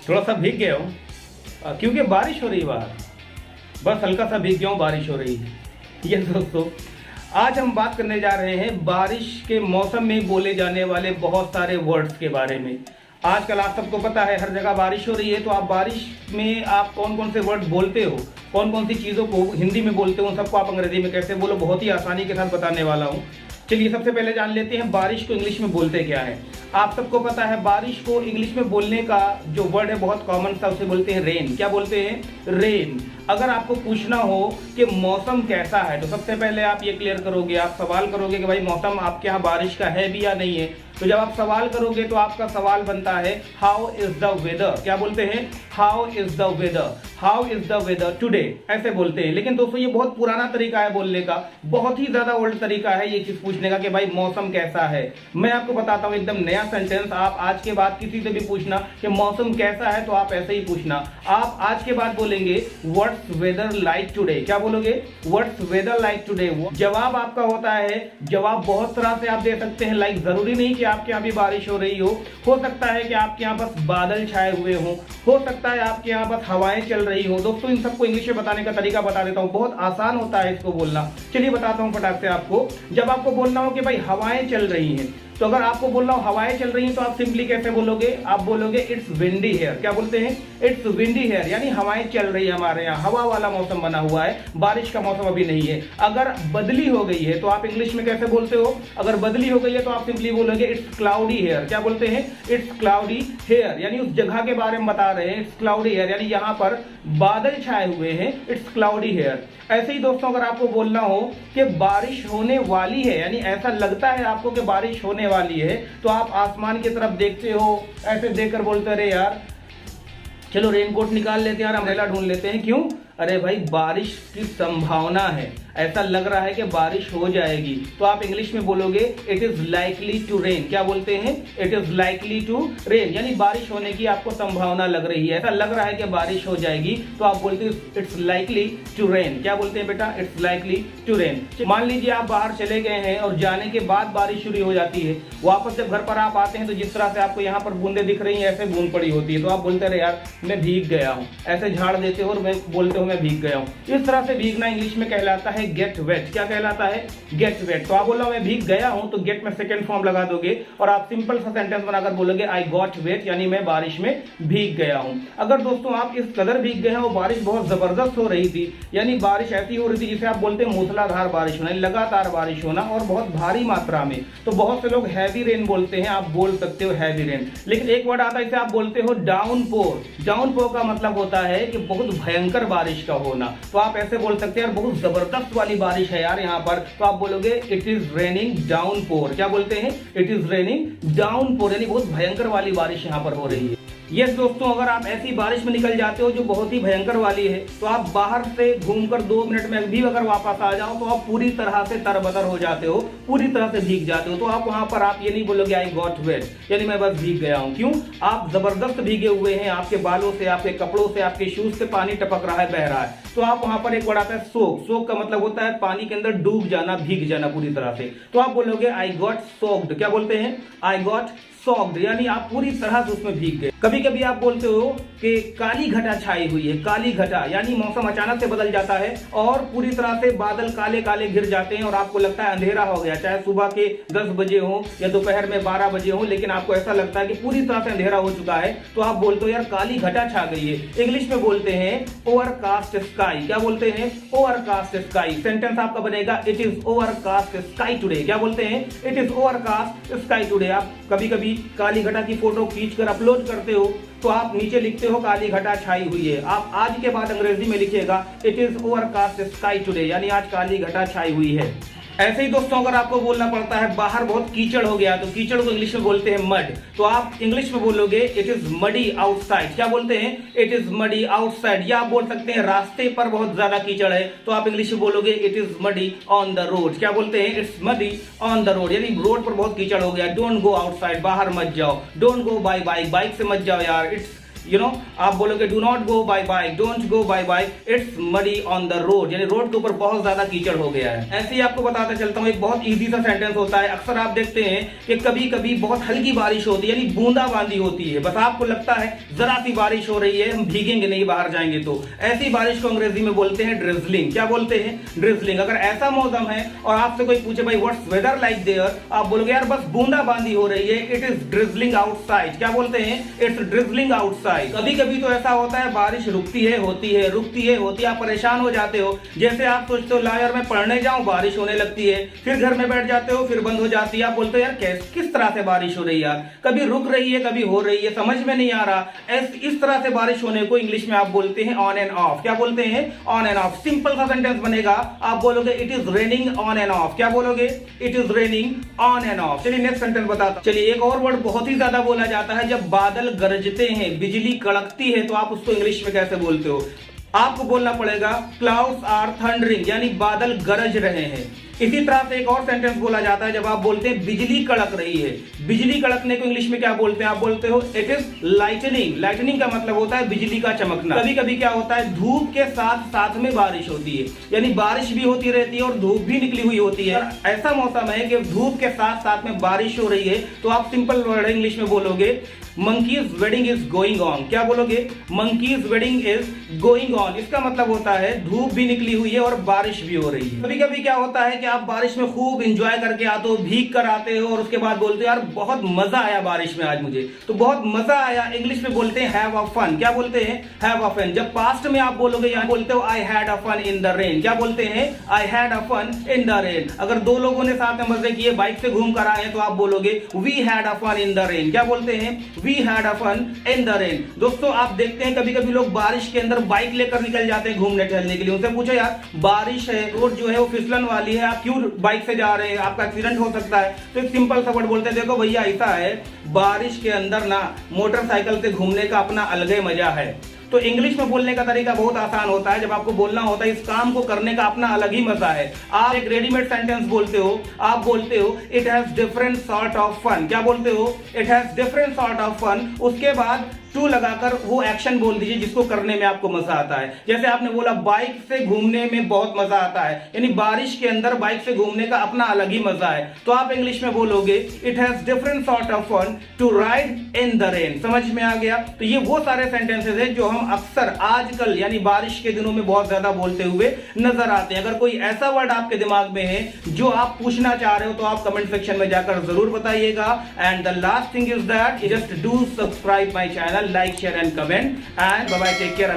थोड़ा सा भीग गया हूँ क्योंकि बारिश हो रही है बाहर। बस हल्का सा भीग गया हूँ, बारिश हो रही है। ये दोस्तों, आज हम बात करने जा रहे हैं बारिश के मौसम में बोले जाने वाले बहुत सारे वर्ड्स के बारे में। आजकल आप सबको पता है हर जगह बारिश हो रही है, तो आप बारिश में आप कौन कौन से वर्ड बोलते हो, कौन कौन सी चीज़ों को हिंदी में बोलते हो, सबको आप अंग्रेजी में कैसे बोलो, बहुत ही आसानी के साथ बताने वाला हूँ। चलिए सबसे पहले जान लेते हैं बारिश को इंग्लिश में बोलते क्या है। आप सबको पता है बारिश को इंग्लिश में बोलने का जो वर्ड है बहुत कॉमन सा, उसे बोलते हैं रेन। क्या बोलते हैं? रेन। अगर आपको पूछना हो कि मौसम कैसा है, तो सबसे पहले आप ये क्लियर करोगे, आप सवाल करोगे कि भाई मौसम आपके यहाँ बारिश का है भी या नहीं है। तो जब आप सवाल करोगे तो आपका सवाल बनता है हाउ इज द वेदर। क्या बोलते हैं? How is the weather, how is the weather today, ऐसे बोलते हैं। लेकिन दोस्तों ये बहुत पुराना तरीका है बोलने का, बहुत ही ज्यादा ओल्ड तरीका है ये चीज पूछने का कि भाई मौसम कैसा है। मैं आपको बताता हूँ एकदम नया सेंटेंस। आप आज के बाद किसी से भी पूछना कि मौसम कैसा है, तो आप ऐसे ही पूछना। आप आज के बाद बोलेंगे व्हाट्स वेदर लाइक टुडे। क्या बोलोगे? What's weather like today. जवाब आपका होता है, जवाब बहुत तरह से आप दे सकते हैं। लाइक जरूरी नहीं कि आपके यहाँ भी बारिश हो रही हो सकता है कि आपके यहाँ बस बादल छाए हुए हो सकता है आपके यहाँ बस हवाएं चल रही हो। दोस्तों इन सबको इंग्लिश में बताने का तरीका बता देता हूँ, बहुत आसान होता है इसको बोलना। चलिए बताता हूँ फटाक से आपको। जब आपको बोलना हो कि भाई हवाएं चल रही हैं, तो अगर आपको बोलना हो हवाएं चल रही हैं, तो आप सिंपली कैसे बोलोगे? आप बोलोगे इट्स विंडी हियर। क्या बोलते हैं? इट्स विंडी हियर, यानी हवाएं चल रही है हमारे यहाँ, हवा वाला मौसम बना हुआ है, बारिश का मौसम अभी नहीं है। अगर बदली हो गई है तो आप इंग्लिश में कैसे बोलते हो? अगर बदली हो गई है तो आप सिंपली बोलोगे इट्स क्लाउडी हियर। क्या बोलते हैं? इट्स क्लाउडी हियर, यानी उस जगह के बारे में बता रहे हैं। इट्स क्लाउडी हियर यानी यहाँ पर बादल छाए हुए हैं, इट्स क्लाउडी हियर। ऐसे ही दोस्तों अगर आपको बोलना हो कि बारिश होने वाली है, यानी ऐसा लगता है आपको कि बारिश होने वाली है, तो आप आसमान की तरफ देखते हो, ऐसे देखकर बोलते रहे यार चलो रेनकोट निकाल लेते हैं यार, अम्ब्रेला ढूंढ लेते हैं। क्यों? अरे भाई बारिश की संभावना है, ऐसा लग रहा है कि बारिश हो जाएगी, तो आप इंग्लिश में बोलोगे it is likely to rain. क्या बोलते हैं? It is likely to rain, यानी बारिश होने की आपको संभावना लग रही है, ऐसा लग रहा है कि बारिश हो जाएगी, तो आप बोलते हैं इट्स लाइकली टू रेन। क्या बोलते हैं बेटा? It's likely to rain. मान लीजिए आप बाहर चले गए हैं और जाने के बाद बारिश शुरू हो जाती है, वापस जब घर पर आप आते हैं तो जिस तरह से आपको यहाँ पर बूंदे दिख रही है, ऐसे बूंद पड़ी होती है, तो आप बोलते रहे यार मैं भीग गया हूँ, ऐसे झाड़ देते हो और मैं बोलते हो मैं भीग गया हूँ। इस तरह से भीगना इंग्लिश में कहलाता है गेट वेट। क्या कहलाता है? Get wet. तो आप बोल रहा हूं मैं भीग गया हूं, तो गेट में सेकंड फॉर्म लगा दोगे और आप सिंपल सा सेंटेंस बनाकर बोलोगे आई गॉट वेट, यानी मैं बारिश में भीग गया हूं। अगर दोस्तों आप इस कदर भीग गए हैं और बारिश बहुत जबरदस्त हो रही थी, यानी बारिश ऐसी हो रही थी जिसे आप बोलते हैं मूसलाधार बारिश होना, लगातार बारिश होना और बहुत भारी मात्रा में, तो बहुत से लोग हैवी रेन बोलते हैं। आप बोल सकते हो हैवी रेन, लेकिन एक वर्ड आता है इसे आप बोलते हो डाउनपोर। डाउनपोर का मतलब होता है कि बहुत भयंकर बारिश का होना, तो आप ऐसे बोल सकते हैं यार बहुत जबरदस्त वाली बारिश है यार यहाँ पर, तो आप बोलोगे इट इज रेनिंग डाउनपोर। क्या बोलते हैं? इट इज रेनिंग डाउनपोर, यानी बहुत भयंकर वाली बारिश यहाँ पर हो रही है। यस दोस्तों, अगर आप ऐसी बारिश में निकल जाते हो जो बहुत ही भयंकर वाली है, तो आप बाहर से घूमकर 2 मिनट में भी अगर वापस आ जाओ तो आप पूरी तरह से तरबतर हो जाते हो, पूरी तरह से भीग जाते हो। तो आप वहां पर आप ये नहीं बोलोगे आई गॉट वेट, यानी मैं बस भीग गया हूं। क्यों? आप जबरदस्त भीगे हुए हैं, आपके बालों से, आपके कपड़ों से, आपके शूज से पानी टपक रहा है, बह रहा है। तो आप वहां पर एक वर्ड आता है सोक। सोक का मतलब होता है पानी के अंदर डूब जाना, भीग जाना पूरी तरह से। तो आप बोलोगे आई गॉट सोक्ड। क्या बोलते हैं? आई गॉट सॉक्ड, यानी आप पूरी तरह से उसमें भीग गए। कभी कभी आप बोलते हो कि काली घटा छाई हुई है। काली घटा यानी मौसम अचानक से बदल जाता है और पूरी तरह से बादल काले काले घिर जाते हैं और आपको लगता है अंधेरा हो गया, चाहे सुबह के 10 बजे हो या दोपहर में 12 बजे हो, लेकिन आपको ऐसा लगता है कि पूरी तरह से अंधेरा हो चुका है, तो आप बोलते हो यार काली घटा छा गई है। इंग्लिश में बोलते हैं ओवरकास्ट स्काई। क्या बोलते हैं? Overcast sky. सेंटेंस आपका बनेगा it is overcast sky today. क्या बोलते हैं? It is overcast sky today. आप कभी कभी काली घटा की फोटो खींचकर अपलोड करते हो, तो आप नीचे लिखते हो काली घटा छाई हुई है। आप आज के बाद अंग्रेजी में लिखिएगा it is overcast sky today, यानी आज काली घटा छाई हुई है। ऐसे ही दोस्तों अगर आपको बोलना पड़ता है बाहर बहुत कीचड़ हो गया, तो कीचड़ को इंग्लिश में बोलते हैं मड, तो आप इंग्लिश में बोलोगे इट इज मडी आउटसाइड। क्या बोलते हैं? It is muddy outside. या आप बोल सकते हैं रास्ते पर बहुत ज्यादा कीचड़ है, तो आप इंग्लिश में बोलोगे it is muddy on the road. क्या बोलते हैं? It's muddy on the road, यानी रोड पर बहुत कीचड़ हो गया। डोंट गो आउटसाइड, बाहर मत जाओ। Don't go by bike, bike से मत जाओ यार, इट्स आप बोलोगे do not go by bike, don't go by bike, it's muddy on the road, यानी रोड के ऊपर बहुत ज्यादा कीचड़ हो गया है। ऐसे ही आपको बताता चलता हूँ, एक बहुत ईजी सा सेंटेंस होता है। अक्सर आप देखते हैं कि कभी कभी बहुत हल्की बारिश होती है, यानी बूंदाबांदी होती है, बस आपको लगता है जरा सी बारिश हो रही है, हम भीगेंगे नहीं बाहर जाएंगे तो। ऐसी बारिश को अंग्रेजी में बोलते हैं ड्रिजलिंग। क्या बोलते हैं? ड्रिजलिंग। अगर ऐसा मौसम है और आपसे कोई पूछे भाई व्हाट्स वेदर लाइक देयर, आप बोलोगे यार बस बूंदाबांदी हो रही है, इट इज ड्रिजलिंग आउटसाइड। क्या बोलते हैं? It's drizzling outside. कभी कभी तो ऐसा होता है बारिश रुकती है, होती है, रुकती है, होती है, आप परेशान हो जाते हो। जैसे आप सोचते हो ला यार मैं पढ़ने जाऊं, बारिश होने लगती है, फिर घर में बैठ जाते हो, फिर बंद हो जाती है। आप बोलते हो यार किस तरह से बारिश हो रही है यार, कभी रुक रही है, कभी हो रही है, समझ में नहीं आ रहा। इस तरह से बारिश होने को इंग्लिश में आप बोलते हैं ऑन एंड ऑफ। क्या बोलते हैं? On end of. सिंपल सा सेंटेंस बनेगा, आप बोलोगे it is raining on end of. क्या बोलोगे? It is raining on end of. चलिए नेक्स्ट सेंटेंस बताता हूं। चलिए एक और वर्ड बहुत ही ज्यादा बोला जाता है, जब बादल गरजते हैं, बिजली कड़कती है, तो आप उसको इंग्लिश में कैसे बोलते हो? आपको बोलना पड़ेगा क्लाउड्स आर थंडरिंग, यानी बादल गरज रहे हैं। इसी तरह से एक और सेंटेंस बोला जाता है जब आप बोलते हैं बिजली कड़क रही है। बिजली कड़कने को इंग्लिश में क्या बोलते हैं? आप बोलते हो इट इज लाइटनिंग। लाइटनिंग का मतलब होता है बिजली का चमकना। कभी कभी क्या होता है धूप के साथ साथ में बारिश होती है, यानी बारिश भी होती रहती है और धूप भी निकली हुई होती है। ऐसा मौसम है कि धूप के साथ साथ में बारिश हो रही है, तो आप सिंपल वर्ड इंग्लिश में बोलोगे monkeys wedding is going on. क्या बोलोगे? Monkeys wedding is going on. इसका मतलब होता है धूप भी निकली हुई है और बारिश भी हो रही है। कभी कभी क्या होता है कि आप बारिश में खूब एंजॉय करके आते हो, भीग कर आते हो और उसके बाद बोलते हो यार बहुत मजा आया बारिश में आज मुझे, तो बहुत मजा आया इंग्लिश में बोलते हैं हैव अ फन। क्या बोलते हैं? Have a fun. जब पास्ट में आप बोलोगे यहाँ बोलते हो I had a fun in the rain. क्या बोलते हैं? I had a fun in the rain. अगर दो लोगों ने साथ में मजे किए, बाइक से घूम कर आए, तो आप बोलोगे we had a fun in the rain. क्या बोलते हैं? We had a fun in the rain. दोस्तों आप देखते हैं कभी कभी लोग बारिश के अंदर बाइक लेकर निकल जाते हैं घूमने टहलने के लिए। उनसे पूछो यार बारिश है, रोड जो है वो फिसलन वाली है, आप क्यों बाइक से जा रहे हैं, आपका एक्सीडेंट हो सकता है। तो एक सिंपल सा वर्ड बोलते हैं देखो भैया ऐसा है, बारिश के अंदर ना मोटरसाइकिल से घूमने का अपना अलग ही मजा है। तो इंग्लिश में बोलने का तरीका बहुत आसान होता है। जब आपको बोलना होता है इस काम को करने का अपना अलग ही मजा है। आप एक रेडीमेड सेंटेंस बोलते हो, आप बोलते हो it has different sort of fun. क्या बोलते हो? It has different sort of fun. उसके बाद टू लगाकर वो एक्शन बोल दीजिए जिसको करने में आपको मजा आता है। जैसे आपने बोला बाइक से घूमने में बहुत मजा आता है, यानी बारिश के अंदर बाइक से घूमने का अपना अलग ही मजा है। तो आप इंग्लिश में बोलोगे it has different sort of fun to ride in the rain. समझ में आ गया? तो ये वो सारे सेंटेंसेस हैं जो हम अक्सर आजकल यानी बारिश के दिनों में बहुत ज्यादा बोलते हुए नजर आते हैं। अगर कोई ऐसा वर्ड आपके दिमाग में है जो आप पूछना चाह रहे हो, तो आप कमेंट सेक्शन में जाकर जरूर बताइएगा। And the last thing is that just do subscribe my channel, like, share and comment, and bye bye, take care.